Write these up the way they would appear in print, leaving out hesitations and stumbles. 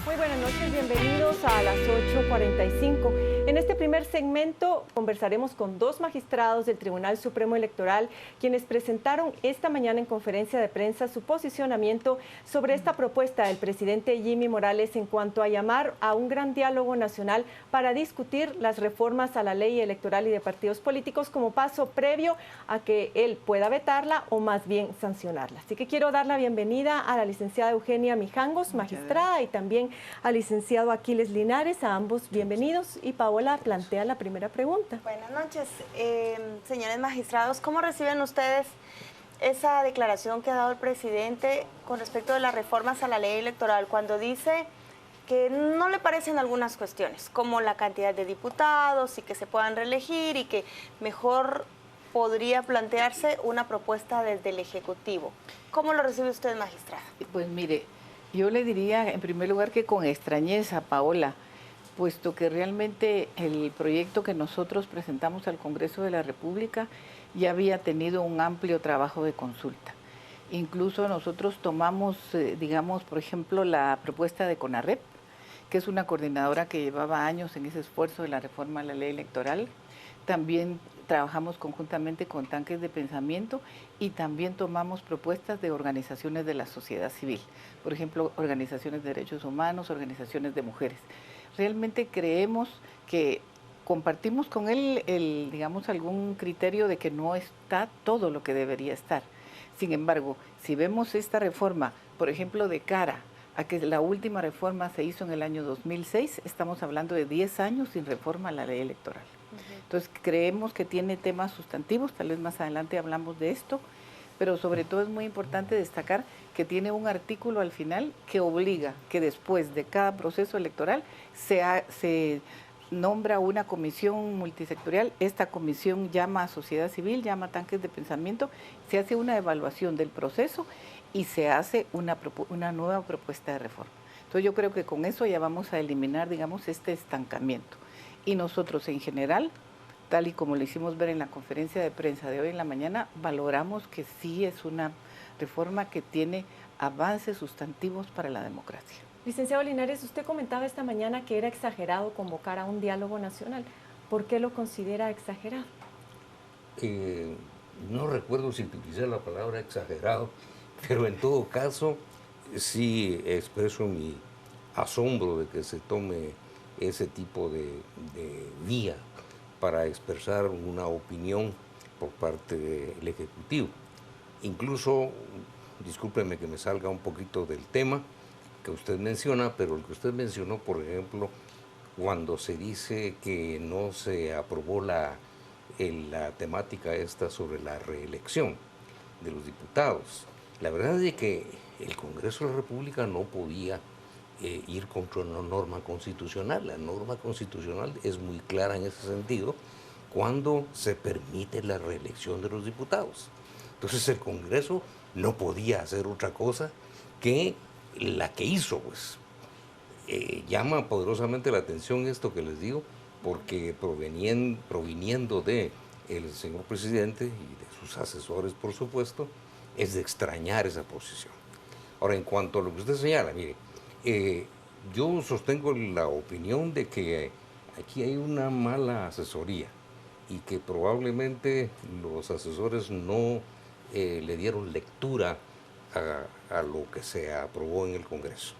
Muy buenas noches, bienvenidos a las 8:45. En este primer segmento conversaremos con dos magistrados del Tribunal Supremo Electoral, quienes presentaron esta mañana en conferencia de prensa su posicionamiento sobre esta propuesta del presidente Jimmy Morales en cuanto a llamar a un gran diálogo nacional para discutir las reformas a la ley electoral y de partidos políticos como paso previo a que él pueda vetarla o más bien sancionarla. Así que quiero dar la bienvenida a la licenciada Eugenia Mijangos, magistrada, y también al licenciado Aquiles Linares, a ambos bienvenidos. Y Paola plantea la primera pregunta. Buenas noches, señores magistrados. ¿Cómo reciben ustedes esa declaración que ha dado el presidente con respecto de las reformas a la ley electoral, cuando dice que no le parecen algunas cuestiones, como la cantidad de diputados y que se puedan reelegir y que mejor podría plantearse una propuesta desde el Ejecutivo? ¿Cómo lo recibe usted, magistrada? Pues mire, yo le diría en primer lugar que con extrañeza, Paola, puesto que realmente el proyecto que nosotros presentamos al Congreso de la República ya había tenido un amplio trabajo de consulta. Incluso nosotros tomamos, digamos, por ejemplo, la propuesta de CONARREP, que es una coordinadora que llevaba años en ese esfuerzo de la reforma a la ley electoral. También trabajamos conjuntamente con Tanques de Pensamiento y también tomamos propuestas de organizaciones de la sociedad civil, por ejemplo, organizaciones de derechos humanos, organizaciones de mujeres. Realmente creemos que compartimos con él, digamos, algún criterio de que no está todo lo que debería estar. Sin embargo, si vemos esta reforma, por ejemplo, de cara a que la última reforma se hizo en el año 2006, estamos hablando de 10 años sin reforma a la ley electoral. Entonces, creemos que tiene temas sustantivos, tal vez más adelante hablamos de esto, pero sobre todo es muy importante destacar que tiene un artículo al final que obliga que después de cada proceso electoral se nombra una comisión multisectorial. Esta comisión llama a sociedad civil, llama a Tanques de Pensamiento, se hace una evaluación del proceso y se hace una nueva propuesta de reforma. Entonces yo creo que con eso ya vamos a eliminar, digamos, este estancamiento. Y nosotros en general, tal y como lo hicimos ver en la conferencia de prensa de hoy en la mañana, valoramos que sí es una reforma que tiene avances sustantivos para la democracia. Licenciado Linares, usted comentaba esta mañana que era exagerado convocar a un diálogo nacional. ¿Por qué lo considera exagerado? No recuerdo si utilicé la palabra exagerado, pero en todo caso sí expreso mi asombro de que se tome ese tipo de vía para expresar una opinión por parte del Ejecutivo. Incluso, discúlpeme que me salga un poquito del tema que usted menciona, pero el que usted mencionó, por ejemplo, cuando se dice que no se aprobó la temática esta sobre la reelección de los diputados. La verdad es que el Congreso de la República no podía ir contra una norma constitucional. La norma constitucional es muy clara en ese sentido cuando se permite la reelección de los diputados. Entonces el Congreso no podía hacer otra cosa que la que hizo, pues. Llama poderosamente la atención esto que les digo, porque proviniendo de el señor presidente y de sus asesores, por supuesto, es de extrañar esa posición. Ahora, en cuanto a lo que usted señala, mire, yo sostengo la opinión de que aquí hay una mala asesoría y que probablemente los asesores no le dieron lectura a lo que se aprobó en el Congreso.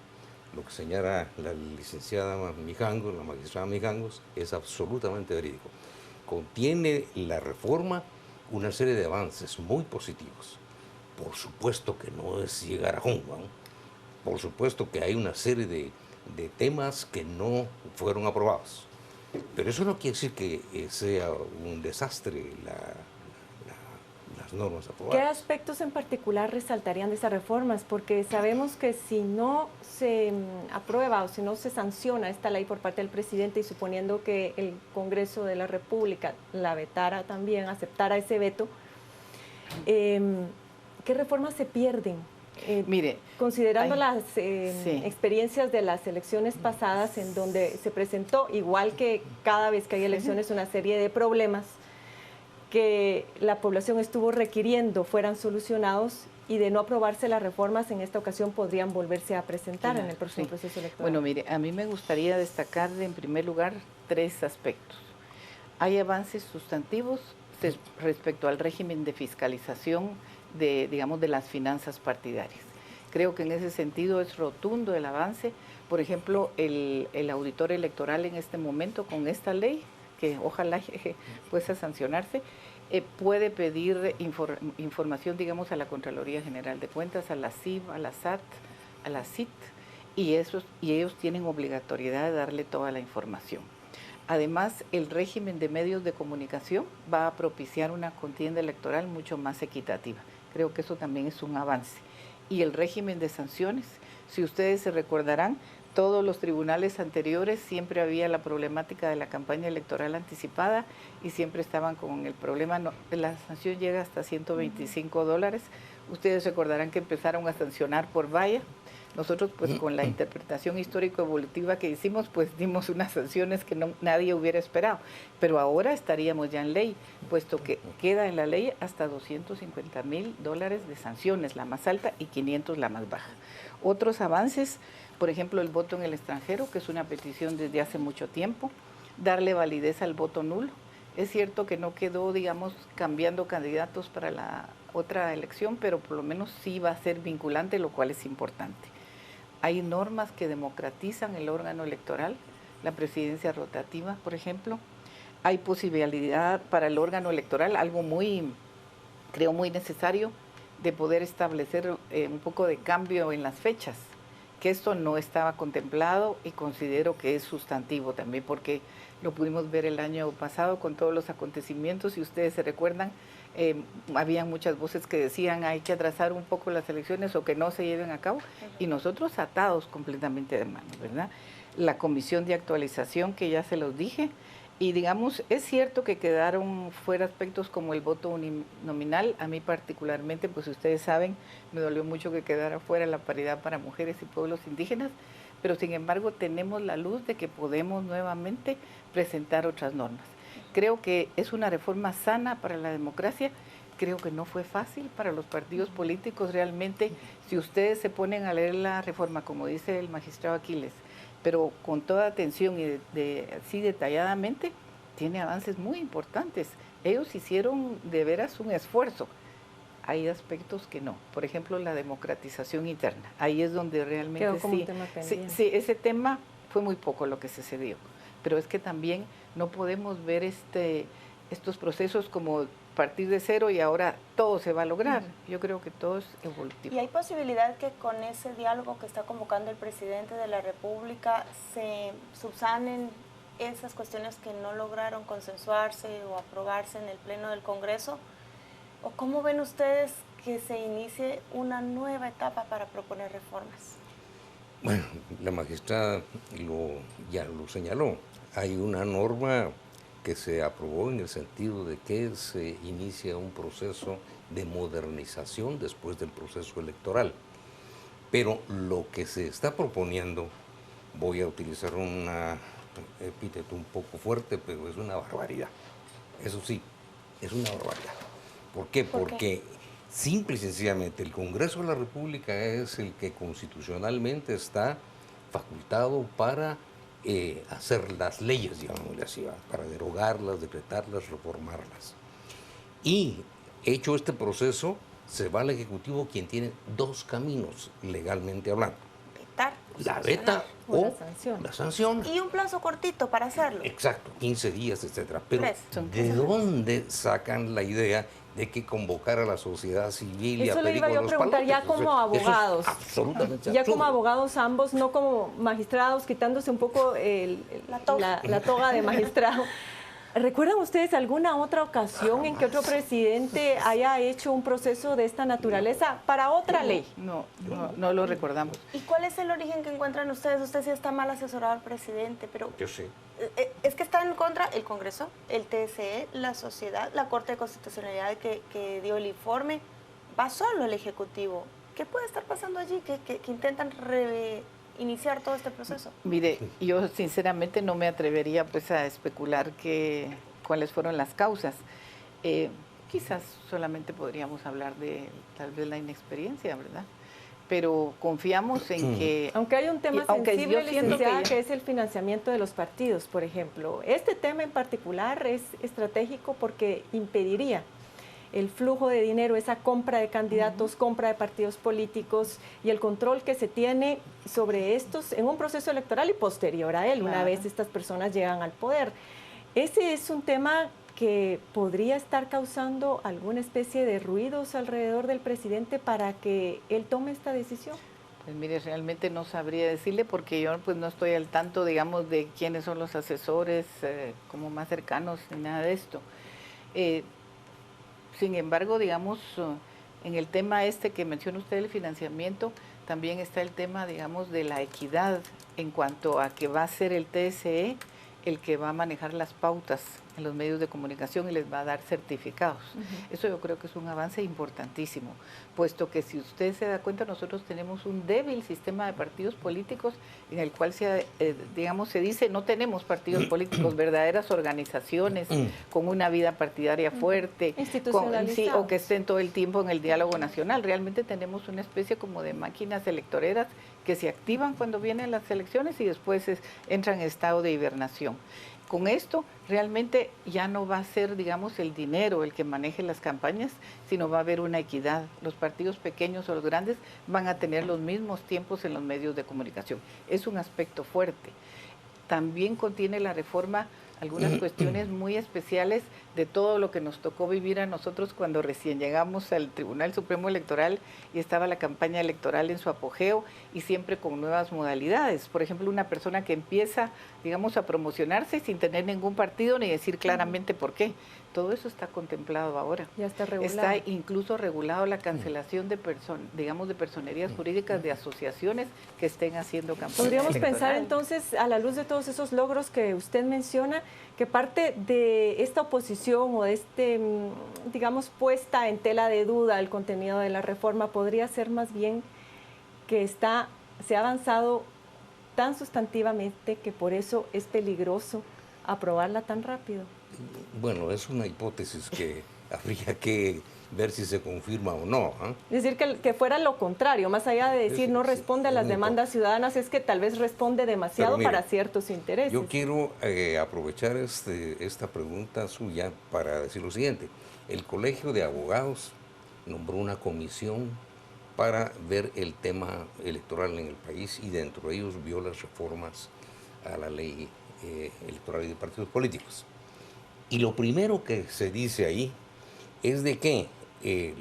Lo que señala la licenciada Mijangos, la magistrada Mijangos, es absolutamente verídico. Contiene la reforma una serie de avances muy positivos. Por supuesto que no es llegar a Hong Kong. Por supuesto que hay una serie de temas que no fueron aprobados. Pero eso no quiere decir que sea un desastre las normas aprobadas. ¿Qué aspectos en particular resaltarían de esas reformas? Porque sabemos que si no se aprueba o si no se sanciona esta ley por parte del presidente y suponiendo que el Congreso de la República la vetara también, aceptara ese veto, ¿qué reformas se pierden? Mire, considerando las experiencias de las elecciones pasadas, en donde se presentó, igual que cada vez que hay elecciones, una serie de problemas que la población estuvo requiriendo fueran solucionados y de no aprobarse las reformas en esta ocasión podrían volverse a presentar en el próximo proceso electoral. Bueno, mire, a mí me gustaría destacar en primer lugar 3 aspectos. Hay avances sustantivos respecto al régimen de fiscalización digamos, de las finanzas partidarias. Creo que en ese sentido es rotundo el avance. Por ejemplo, el auditor electoral en este momento con esta ley, que ojalá pueda sancionarse, puede pedir información, digamos, a la Contraloría General de Cuentas, a la CIV, a la SAT, a la CIT, y ellos tienen obligatoriedad de darle toda la información. Además, el régimen de medios de comunicación va a propiciar una contienda electoral mucho más equitativa. Creo que eso también es un avance. Y el régimen de sanciones, si ustedes se recordarán, todos los tribunales anteriores siempre había la problemática de la campaña electoral anticipada y siempre estaban con el problema, la sanción llega hasta $125. Ustedes recordarán que empezaron a sancionar por valla. Nosotros, pues, con la interpretación histórico-evolutiva que hicimos, pues dimos unas sanciones que nadie hubiera esperado. Pero ahora estaríamos ya en ley, puesto que queda en la ley hasta $250,000 de sanciones, la más alta, y 500 la más baja. Otros avances, por ejemplo, el voto en el extranjero, que es una petición desde hace mucho tiempo, darle validez al voto nulo. Es cierto que no quedó, digamos, cambiando candidatos para la otra elección, pero por lo menos sí va a ser vinculante, lo cual es importante. Hay normas que democratizan el órgano electoral, la presidencia rotativa, por ejemplo. Hay posibilidad para el órgano electoral, algo creo muy necesario, de poder establecer un poco de cambio en las fechas, que esto no estaba contemplado y considero que es sustantivo también, porque lo pudimos ver el año pasado con todos los acontecimientos, si ustedes se recuerdan, habían muchas voces que decían hay que atrasar un poco las elecciones o que no se lleven a cabo, y nosotros atados completamente de manos, ¿verdad? La comisión de actualización, que ya se los dije, y digamos, es cierto que quedaron fuera aspectos como el voto uninominal. A mí particularmente, pues ustedes saben, me dolió mucho que quedara fuera la paridad para mujeres y pueblos indígenas, pero sin embargo tenemos la luz de que podemos nuevamente presentar otras normas. Creo que es una reforma sana para la democracia. Creo que no fue fácil para los partidos políticos realmente. Si ustedes se ponen a leer la reforma, como dice el magistrado Aquiles, pero con toda atención y así detalladamente, tiene avances muy importantes. Ellos hicieron de veras un esfuerzo. Hay aspectos que no. Por ejemplo, la democratización interna. Ahí es donde realmente quedó como un tema pendiente. Sí, ese tema fue muy poco lo que se dio. Pero es que también no podemos ver estos procesos como partir de cero y ahora todo se va a lograr. Yo creo que todo es evolutivo. ¿Y hay posibilidad que con ese diálogo que está convocando el presidente de la República se subsanen esas cuestiones que no lograron consensuarse o aprobarse en el Pleno del Congreso? ¿O cómo ven ustedes que se inicie una nueva etapa para proponer reformas? Bueno, la magistrada ya lo señaló. Hay una norma que se aprobó en el sentido de que se inicia un proceso de modernización después del proceso electoral. Pero lo que se está proponiendo, voy a utilizar un epíteto un poco fuerte, pero es una barbaridad. Eso sí, es una barbaridad. ¿Por qué? Porque simple y sencillamente el Congreso de la República es el que constitucionalmente está facultado para hacer las leyes, digámosle así, para derogarlas, decretarlas, reformarlas. Y hecho este proceso, se va al Ejecutivo, quien tiene 2 caminos legalmente hablando. Vetar. La veta o la sanción. Y un plazo cortito para hacerlo. Exacto, 15 días, etcétera. Pero 3. ¿de dónde sacan la idea de que convocar a la sociedad civil y a Eso le iba Perico yo a de los preguntar Palotes? ya como abogados. Eso es absolutamente ya absurdo. como abogados ambos, no como magistrados, quitándose un poco la toga de magistrado. ¿Recuerdan ustedes alguna otra ocasión en que otro presidente haya hecho un proceso de esta naturaleza para otra ley? No lo recordamos. ¿Y cuál es el origen que encuentran ustedes? Usted sí está mal asesorado al presidente, pero... Yo sé. Es que está en contra el Congreso, el TSE, la sociedad, la Corte de Constitucionalidad que dio el informe. Va solo el Ejecutivo. ¿Qué puede estar pasando allí que intentan iniciar todo este proceso? Mire, yo sinceramente no me atrevería pues a especular cuáles fueron las causas. Quizás solamente podríamos hablar de tal vez la inexperiencia, ¿verdad? Pero confiamos en que... Aunque hay un tema aunque sensible, yo siento licenciada, que que es el financiamiento de los partidos, por ejemplo. Este tema en particular es estratégico porque impediría el flujo de dinero, esa compra de candidatos, compra de partidos políticos y el control que se tiene sobre estos en un proceso electoral y posterior a él, una vez estas personas llegan al poder. Ese es un tema que podría estar causando alguna especie de ruidos alrededor del presidente para que él tome esta decisión. Pues mire, realmente no sabría decirle porque yo pues no estoy al tanto, digamos, de quiénes son los asesores como más cercanos ni nada de esto. Sin embargo, digamos, en el tema este que menciona usted, el financiamiento, también está el tema, digamos, de la equidad en cuanto a que va a ser el TSE el que va a manejar las pautas en los medios de comunicación y les va a dar certificados. Eso yo creo que es un avance importantísimo, puesto que si usted se da cuenta, nosotros tenemos un débil sistema de partidos políticos en el cual digamos, se dice no tenemos partidos políticos, verdaderas organizaciones con una vida partidaria fuerte, sí, o que estén todo el tiempo en el diálogo nacional. Realmente tenemos una especie como de máquinas electoreras que se activan cuando vienen las elecciones y después entran en estado de hibernación. Con esto realmente ya no va a ser, digamos, el dinero el que maneje las campañas, sino va a haber una equidad. Los partidos pequeños o los grandes van a tener los mismos tiempos en los medios de comunicación. Es un aspecto fuerte. También contiene la reforma algunas cuestiones muy especiales de todo lo que nos tocó vivir a nosotros cuando recién llegamos al Tribunal Supremo Electoral y estaba la campaña electoral en su apogeo y siempre con nuevas modalidades. Por ejemplo, una persona que empieza, digamos, a promocionarse sin tener ningún partido ni decir claramente por qué. Todo eso está contemplado ahora. Ya está regulado. Está incluso regulado la cancelación de personerías jurídicas de asociaciones que estén haciendo campaña. Podríamos electoral. pensar entonces, a la luz de todos esos logros que usted menciona, que parte de esta oposición o de digamos, puesta en tela de duda el contenido de la reforma podría ser más bien que se ha avanzado tan sustantivamente que por eso es peligroso aprobarla tan rápido. Bueno, es una hipótesis que habría que ver si se confirma o no. Es decir, que fuera lo contrario, más allá de decir no responde a las demandas ciudadanas, es que tal vez responde demasiado mire, para ciertos intereses. Yo quiero aprovechar esta pregunta suya para decir lo siguiente. El Colegio de Abogados nombró una comisión para ver el tema electoral en el país y dentro de ellos vio las reformas a la ley electoral y de partidos políticos. Y lo primero que se dice ahí es de que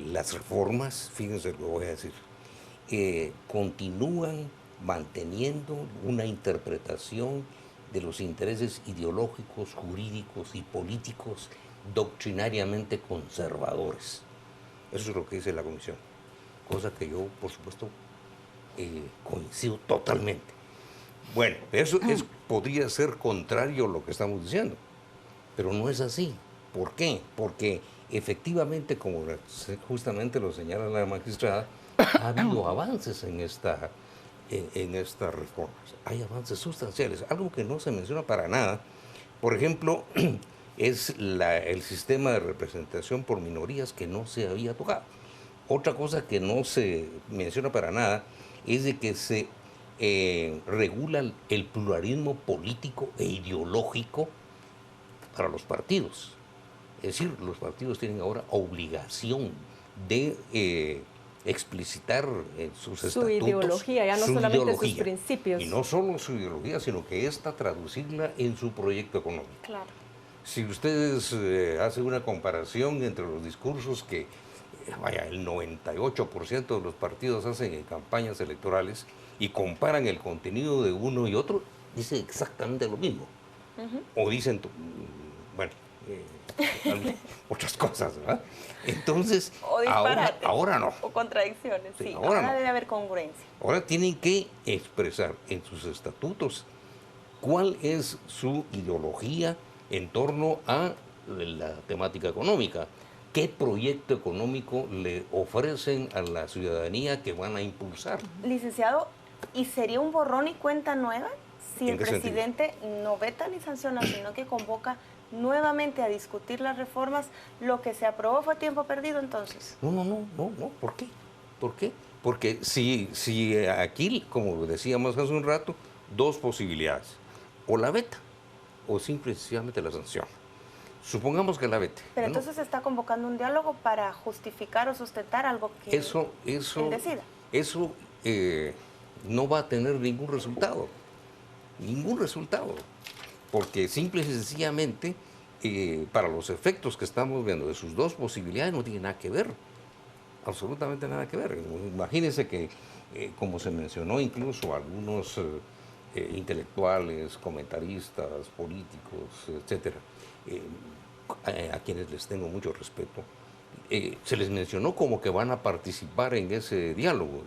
las reformas, fíjense lo que voy a decir, continúan manteniendo una interpretación de los intereses ideológicos, jurídicos y políticos doctrinariamente conservadores. Eso es lo que dice la comisión, cosa que yo, por supuesto, coincido totalmente. Bueno, eso podría ser contrario a lo que estamos diciendo, pero no es así. ¿Por qué? Porque efectivamente, como justamente lo señala la magistrada, ha habido avances en estas reformas. Hay avances sustanciales, algo que no se menciona para nada. Por ejemplo, es el sistema de representación por minorías que no se había tocado. Otra cosa que no se menciona para nada es de que se regula el pluralismo político e ideológico para los partidos. Es decir, los partidos tienen ahora obligación de explicitar en sus estatutos su ideología, ya no solamente sus principios. Y no solo su ideología, sino que esta traducirla en su proyecto económico. Claro. Si ustedes hacen una comparación entre los discursos que, el 98% de los partidos hacen en campañas electorales y comparan el contenido de uno y otro, dice exactamente lo mismo. O dicen, bueno, otras cosas, ¿verdad? Entonces, ahora no. O contradicciones, sí. Ahora no. Debe haber congruencia. Ahora tienen que expresar en sus estatutos cuál es su ideología en torno a la temática económica. ¿Qué proyecto económico le ofrecen a la ciudadanía que van a impulsar? Licenciado, ¿y sería un borrón y cuenta nueva si el presidente no veta ni sanciona, sino que convoca nuevamente a discutir las reformas, lo que se aprobó fue tiempo perdido entonces. No, ¿por qué? ¿Por qué? Porque si aquí, como decíamos hace un rato, dos posibilidades, o la veta, o simple y sencillamente la sanción. Supongamos que la vete. Pero entonces se está convocando un diálogo para justificar o sustentar algo que él decida. Eso no va a tener ningún resultado, porque simple y sencillamente, para los efectos que estamos viendo de sus dos posibilidades, no tiene nada que ver, absolutamente nada que ver. Imagínense que, como se mencionó incluso algunos intelectuales, comentaristas, políticos, etcétera, a quienes les tengo mucho respeto, se les mencionó como que van a participar en ese diálogo.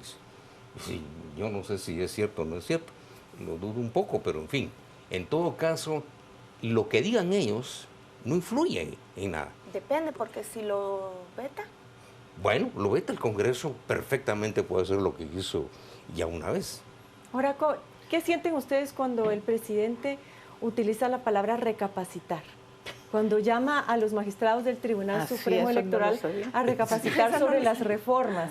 Sí, yo no sé si es cierto o no es cierto, lo dudo un poco, pero en fin, en todo caso, lo que digan ellos no influye en nada. Depende, porque si lo veta. Bueno, lo veta el Congreso, perfectamente puede hacer lo que hizo ya una vez. Ahora, ¿qué sienten ustedes cuando el presidente utiliza la palabra recapacitar? Cuando llama a los magistrados del Tribunal Supremo Electoral a recapacitar sobre las reformas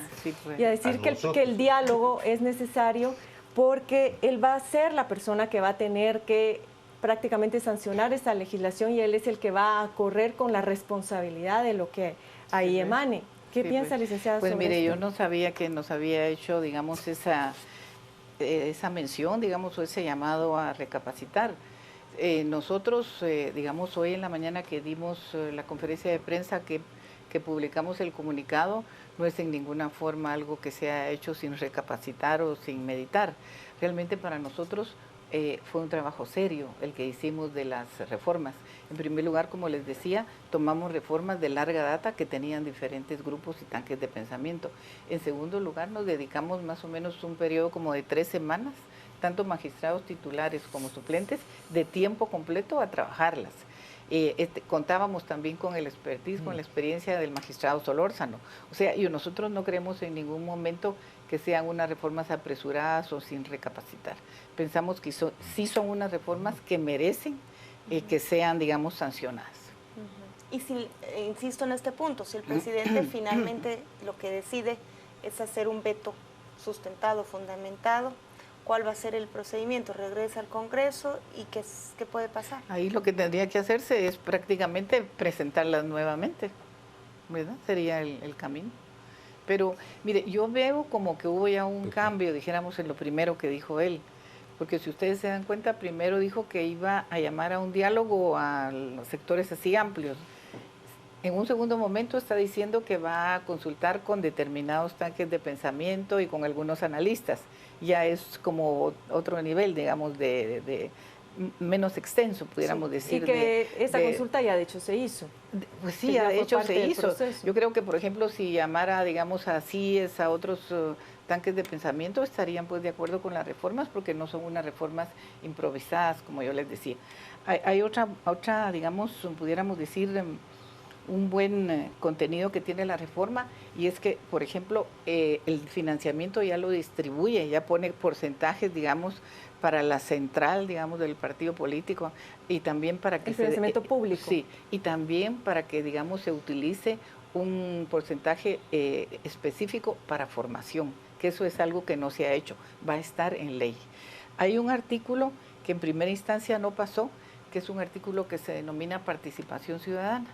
y a decir que el diálogo es necesario porque él va a ser la persona que va a tener que prácticamente sancionar esa legislación y él es el que va a correr con la responsabilidad de lo que ahí emane. ¿Qué piensa, licenciada? Pues mire, esto? yo no sabía que nos había hecho, digamos, esa mención, digamos, o ese llamado a recapacitar. Nosotros, digamos, hoy en la mañana que dimos la conferencia de prensa que publicamos el comunicado, no es en ninguna forma algo que se ha hecho sin recapacitar o sin meditar. Realmente para nosotros fue un trabajo serio el que hicimos de las reformas. En primer lugar, como les decía, tomamos reformas de larga data que tenían diferentes grupos y tanques de pensamiento. En segundo lugar, nos dedicamos más o menos un periodo como de 3 semanas, tanto magistrados titulares como suplentes, de tiempo completo a trabajarlas. Contábamos también con el expertise, con la experiencia del magistrado Solórzano. O sea, y nosotros no creemos en ningún momento que sean unas reformas apresuradas o sin recapacitar. Pensamos que sí son unas reformas que merecen que sean, digamos, sancionadas. Y si, insisto en este punto, si el presidente finalmente lo que decide es hacer un veto sustentado, fundamentado, ¿cuál va a ser el procedimiento? ¿Regresa al Congreso y qué puede pasar? Ahí lo que tendría que hacerse es prácticamente presentarlas nuevamente, ¿verdad? Sería el camino. Pero, mire, yo veo como que hubo ya un cambio, dijéramos, en lo primero que dijo él. Porque si ustedes se dan cuenta, primero dijo que iba a llamar a un diálogo a los sectores así amplios. En un segundo momento está diciendo que va a consultar con determinados tanques de pensamiento y con algunos analistas. Ya es como otro nivel, digamos, de menos extenso, pudiéramos decir. Y que esa consulta ya de hecho se hizo. Pues sí, ya de hecho se hizo. Yo creo que, por ejemplo, si llamara, digamos, así es a otros tanques de pensamiento, estarían pues de acuerdo con las reformas, porque no son unas reformas improvisadas, como yo les decía. Hay otra, digamos, pudiéramos decir, un buen contenido que tiene la reforma, y es que, por ejemplo, el financiamiento ya lo distribuye, ya pone porcentajes, digamos, para la central, digamos, del partido político, y también para que el financiamiento público. Sí, y también para que, digamos, se utilice un porcentaje específico para formación, que eso es algo que no se ha hecho, va a estar en ley. Hay un artículo que en primera instancia no pasó, que es un artículo que se denomina participación ciudadana.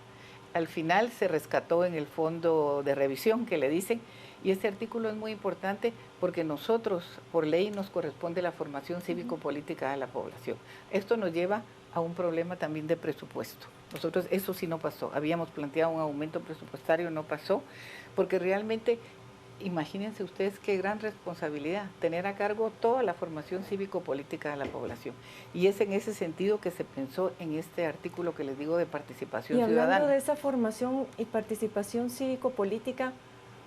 Al final se rescató en el fondo de revisión que le dicen, y este artículo es muy importante porque nosotros, por ley, nos corresponde la formación cívico-política de la población. Esto nos lleva a un problema también de presupuesto. Nosotros, eso sí no pasó, habíamos planteado un aumento presupuestario, no pasó, porque realmente, imagínense ustedes qué gran responsabilidad, tener a cargo toda la formación cívico-política de la población. Y es en ese sentido que se pensó en este artículo que les digo de participación ciudadana. Y hablando de esa formación y participación cívico-política,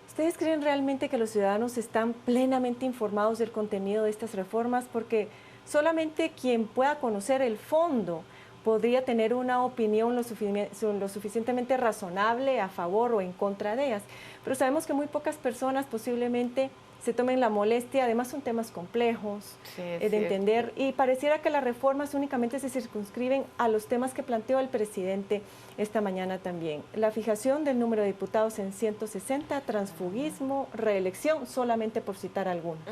¿ustedes creen realmente que los ciudadanos están plenamente informados del contenido de estas reformas? Porque solamente quien pueda conocer el fondo podría tener una opinión lo suficientemente razonable a favor o en contra de ellas. Pero sabemos que muy pocas personas posiblemente se tomen la molestia. Además son temas complejos de entender, y pareciera que las reformas únicamente se circunscriben a los temas que planteó el presidente esta mañana también. La fijación del número de diputados en 160, transfugismo, reelección, solamente por citar algunos.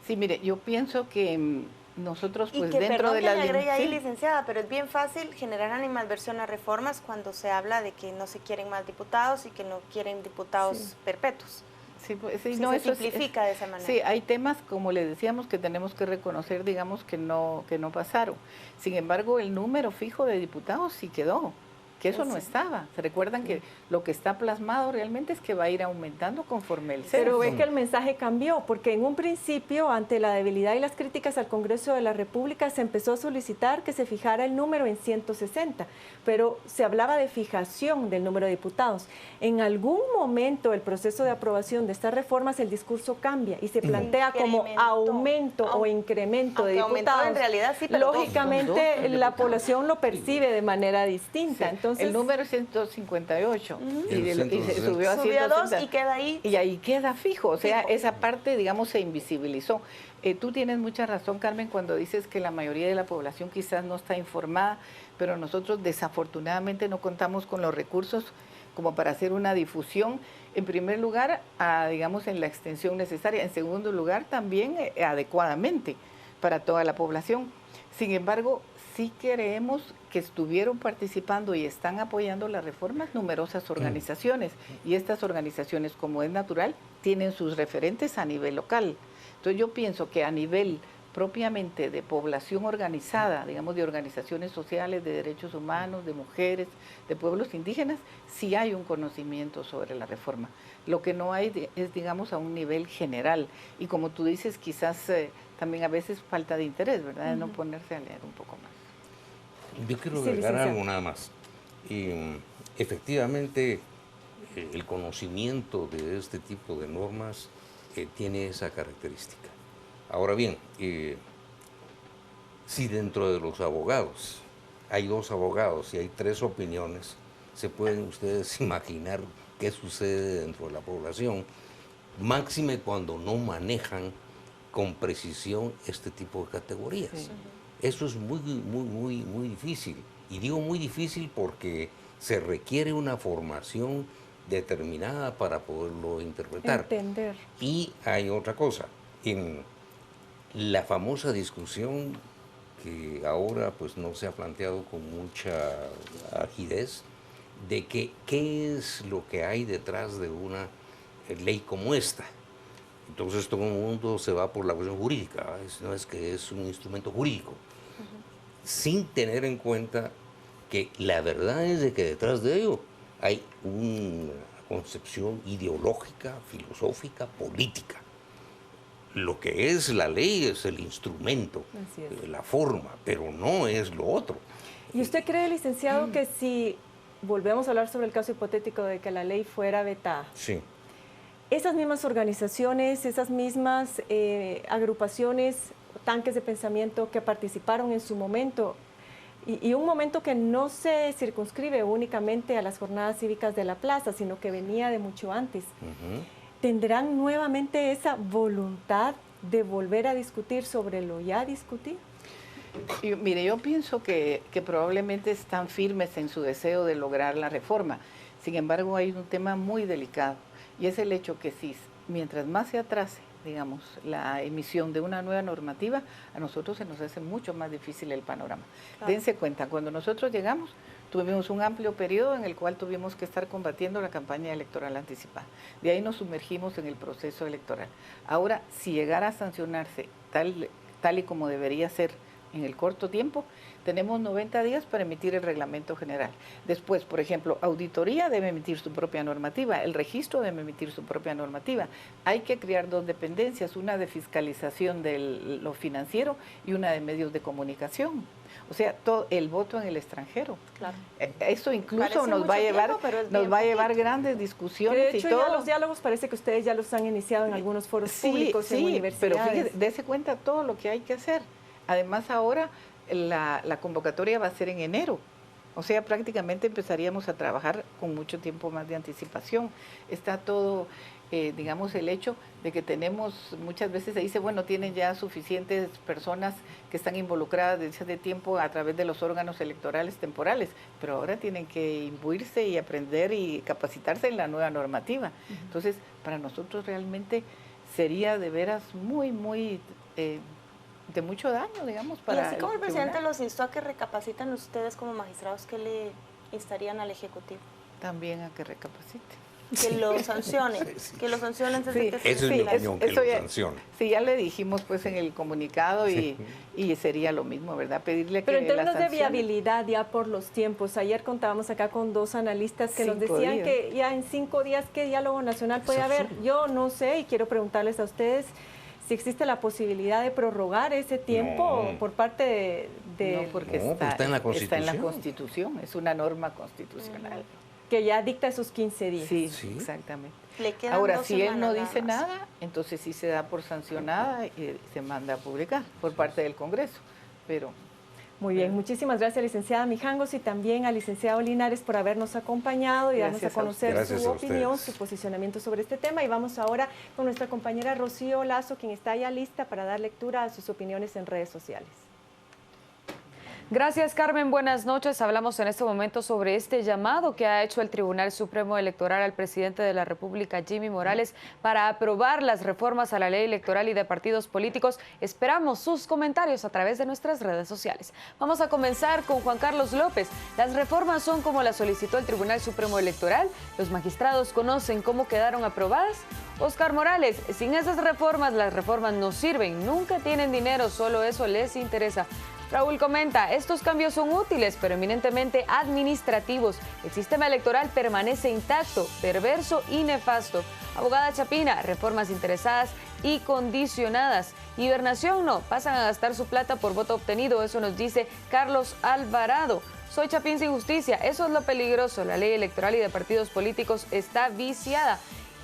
Sí, mire, yo pienso que nosotros pues dentro de la agregue ahí, licenciada, pero es bien fácil generar animadversión a reformas cuando se habla de que no se quieren más diputados y que no quieren diputados perpetuos. Sí, pues, sí, no, se simplifica de esa manera. Sí, hay temas, como le decíamos, que tenemos que reconocer, digamos, que no pasaron. Sin embargo, el número fijo de diputados sí quedó, que eso no estaba. ¿Se recuerdan que lo que está plasmado realmente es que va a ir aumentando conforme el censo? Pero ve que el mensaje cambió, porque en un principio, ante la debilidad y las críticas al Congreso de la República, se empezó a solicitar que se fijara el número en 160, pero se hablaba de fijación del número de diputados. En algún momento del proceso de aprobación de estas reformas, el discurso cambia y se plantea como aumento o incremento de diputados. En realidad sí, pero lógicamente la población lo percibe de manera distinta. Sí. Entonces, el número es 158 y se subió a 2 y queda ahí. Y ahí queda fijo, o sea, esa parte, digamos, se invisibilizó. Tú tienes mucha razón, Carmen, cuando dices que la mayoría de la población quizás no está informada, pero nosotros desafortunadamente no contamos con los recursos como para hacer una difusión, en primer lugar, digamos, en la extensión necesaria, en segundo lugar, también adecuadamente para toda la población. Sin embargo, sí queremos que estuvieron participando y están apoyando las reformas numerosas organizaciones, y estas organizaciones, como es natural, tienen sus referentes a nivel local. Entonces yo pienso que a nivel propiamente de población organizada, digamos de organizaciones sociales, de derechos humanos, de mujeres, de pueblos indígenas, sí hay un conocimiento sobre la reforma. Lo que no hay es, digamos, a un nivel general, y como tú dices, quizás también a veces falta de interés, ¿verdad?, de no ponerse a leer un poco más. Yo quiero agregar algo nada más. Efectivamente, el conocimiento de este tipo de normas tiene esa característica. Ahora bien, si dentro de los abogados hay 2 abogados y hay 3 opiniones, se pueden ustedes imaginar qué sucede dentro de la población, máxime cuando no manejan con precisión este tipo de categorías. Sí. Eso es muy difícil. Y digo muy difícil porque se requiere una formación determinada para poderlo interpretar. Entender. Y hay otra cosa. En la famosa discusión que ahora pues no se ha planteado con mucha agudez de que qué es lo que hay detrás de una ley como esta. Entonces todo el mundo se va por la cuestión jurídica, no es que es un instrumento jurídico, sin tener en cuenta que la verdad es de que detrás de ello hay una concepción ideológica, filosófica, política. Lo que es la ley es el instrumento, la forma, pero no es lo otro. ¿Y usted cree, licenciado, que si volvemos a hablar sobre el caso hipotético de que la ley fuera vetada, sí, esas mismas organizaciones, esas mismas agrupaciones, tanques de pensamiento que participaron en su momento, y un momento que no se circunscribe únicamente a las jornadas cívicas de la plaza, sino que venía de mucho antes, ¿tendrán nuevamente esa voluntad de volver a discutir sobre lo ya discutido? Mire, yo pienso que probablemente están firmes en su deseo de lograr la reforma. Sin embargo, hay un tema muy delicado, y es el hecho que si mientras más se atrase, digamos, la emisión de una nueva normativa, a nosotros se nos hace mucho más difícil el panorama. Claro. Dense cuenta, cuando nosotros llegamos, tuvimos un amplio periodo en el cual tuvimos que estar combatiendo la campaña electoral anticipada. De ahí nos sumergimos en el proceso electoral. Ahora, si llegara a sancionarse tal y como debería ser en el corto tiempo, tenemos 90 días para emitir el reglamento general. Después, por ejemplo, auditoría debe emitir su propia normativa, el registro debe emitir su propia normativa. Hay que crear 2 dependencias, una de fiscalización de lo financiero y una de medios de comunicación. O sea, todo el voto en el extranjero. Claro. Eso incluso nos va a llevar grandes discusiones. De hecho, y todo. Ya los diálogos parece que ustedes ya los han iniciado en algunos foros públicos, en universidades. Pero fíjese, dése cuenta todo lo que hay que hacer. Además, ahora la convocatoria va a ser en enero. O sea, prácticamente empezaríamos a trabajar con mucho tiempo más de anticipación. Está todo digamos, el hecho de que tenemos, muchas veces se dice, bueno, tienen ya suficientes personas que están involucradas desde hace tiempo a través de los órganos electorales temporales, pero ahora tienen que imbuirse y aprender y capacitarse en la nueva normativa. Entonces, para nosotros realmente sería de veras muy de mucho daño, digamos, para y así como el presidente tribunal. los instó a que recapaciten ustedes como magistrados, ¿qué le instarían al Ejecutivo? También a que recapacite. Que lo sancionen, que lo sancionen desde Sí, que se Esa es mi jubila. opinión, que eso lo ya- sancione. Sí, ya le dijimos pues en el comunicado y sería lo mismo, ¿verdad? Pedirle Pero que en términos la de sancione. viabilidad ya por los tiempos, ayer contábamos acá con dos analistas que nos 5 decían días. que ya en 5 días, ¿qué diálogo nacional puede haber? absurdo. Yo no sé y quiero preguntarles a ustedes si existe la posibilidad de prorrogar ese tiempo No. por parte de No, porque No, está en la está en la Constitución. Constitución, es una norma constitucional. que ya dicta esos 15 días. Sí, Sí. exactamente. Le quedan Ahora, 2 si él no semanas dice más. nada, entonces sí se da por sancionada y se manda a publicar por parte del Congreso. Pero Muy bien, muchísimas gracias, licenciada Mijangos, y también al licenciado Linares por habernos acompañado y darnos a Gracias a conocer ustedes. su Gracias a opinión, ustedes. su posicionamiento sobre este tema. Y vamos ahora con nuestra compañera Rocío Lazo, quien está ya lista para dar lectura a sus opiniones en redes sociales. Gracias, Carmen. Buenas noches. Hablamos en este momento sobre este llamado que ha hecho el Tribunal Supremo Electoral al presidente de la República, Jimmy Morales, para aprobar las reformas a la ley electoral y de partidos políticos. Esperamos sus comentarios a través de nuestras redes sociales. Vamos a comenzar con Juan Carlos López. Las reformas son como las solicitó el Tribunal Supremo Electoral. Los magistrados conocen cómo quedaron aprobadas. Oscar Morales, sin esas reformas, las reformas no sirven. Nunca tienen dinero, solo eso les interesa. Raúl comenta, estos cambios son útiles, pero eminentemente administrativos. El sistema electoral permanece intacto, perverso y nefasto. Abogada Chapina, reformas interesadas y condicionadas. Hibernación no, pasan a gastar su plata por voto obtenido, eso nos dice Carlos Alvarado. Soy Chapín sin justicia, eso es lo peligroso. La ley electoral y de partidos políticos está viciada.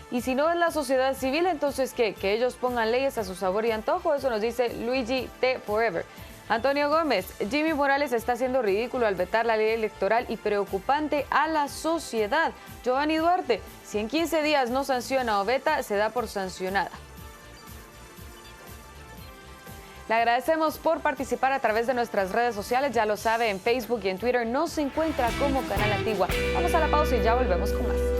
Y si no es la sociedad civil, entonces ¿qué? Que ellos pongan leyes a su sabor y antojo, eso nos dice Luigi T. Forever. Antonio Gómez, Jimmy Morales está haciendo ridículo al vetar la ley electoral y preocupante a la sociedad. Giovanni Duarte, si en 15 días no sanciona o veta, se da por sancionada. Le agradecemos por participar a través de nuestras redes sociales, ya lo sabe, en Facebook y en Twitter nos encuentra como Canal Antigua. Vamos a la pausa y ya volvemos con más.